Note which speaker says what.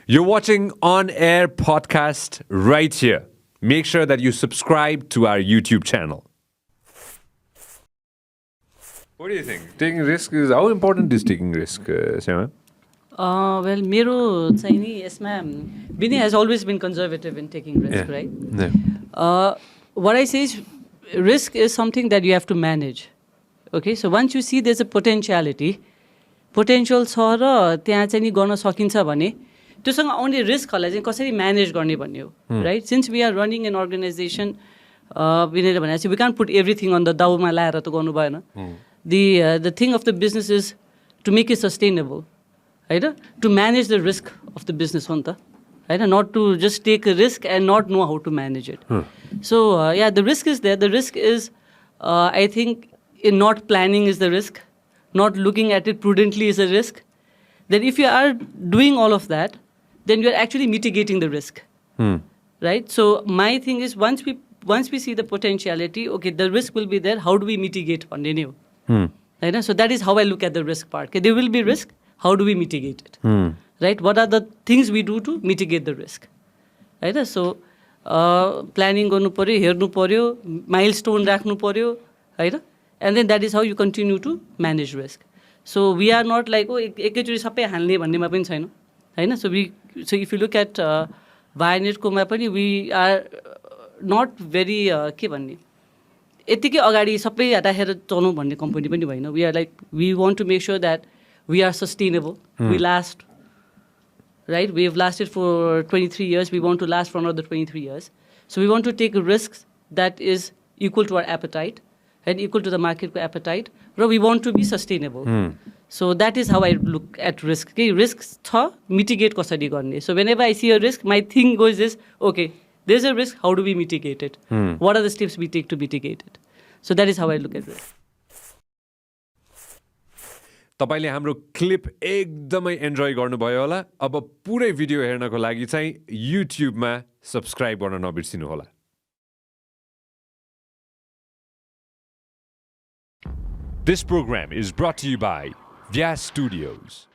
Speaker 1: You're watching On Air podcast right here. Make sure that you subscribe to our YouTube channel. What do you think? Taking risk is how important is taking risk, Sewa?
Speaker 2: Well, मेरो चाहिँ नि यसमा Binay has always been conservative in taking risk, right?
Speaker 1: Yeah.
Speaker 2: What I say is risk is something that you have to manage. Okay, so once you see there's a potential छ र त्यहाँ चाहिँ नि गर्न सकिन्छ भने त्योसँग आउने रिस्कहरूलाई चाहिँ कसरी म्यानेज गर्ने भन्ने हो, right? Since we are running an organisation विनयले भनेपछि we can put everything on the दाउमा लाएर त गर्नु भएन. The thing of the business is to make it sustainable, right? To manage the risk of the business, right? Not to just take a risk and not know how to manage it. So yeah, the risk is there. The risk is, I think, in not planning is the risk. Not looking at it prudently is a risk. Then if you are doing all of that, then you are actually mitigating the risk, right? So my thing is once we see the potentiality, okay, the risk will be there. How do we mitigate on any? Right? So that is how I look at the risk part. Okay, there will be risk. How do we mitigate it? Right? What are the things we do to mitigate the risk? Right? So planning गर्नु पर्यो, हेर्नु पर्यो, milestone राख्नु पर्यो, right? And then that is how you continue to manage risk. So we are not like एकैचोटि सबै हाल्ने भन्नेमा पनि छैन, हैन? So if you look at Vianet कोमा पनि we are not very के भन्ने यतिकै अगाडि सबै राखेर चलाउँ भन्ने कम्पनी पनि होइन. We are like we want to make sure that we are sustainable. We last, right? We have lasted for 23 years. We want to last for another 23 years. So we want to take risks that is equal to our appetite and equal to the market appetite. But we want to be sustainable. So that is how I look at risk. Okay, risks mitigate कसरी गर्ने. So whenever I see a risk, my thing goes is, okay, there's a risk, how do we mitigate it? What are the steps we take to mitigate it? So that is how I look at risk.
Speaker 1: तपाईले हाम्रो clip एकदमै enjoy गर्नुभयो होला. अब पुरै video हेर्नको लागि चाहिँ युट्युबमा सब्स्क्राइब गर्न नबिर्सिनु होला. This program is brought to you by Vyas Studios.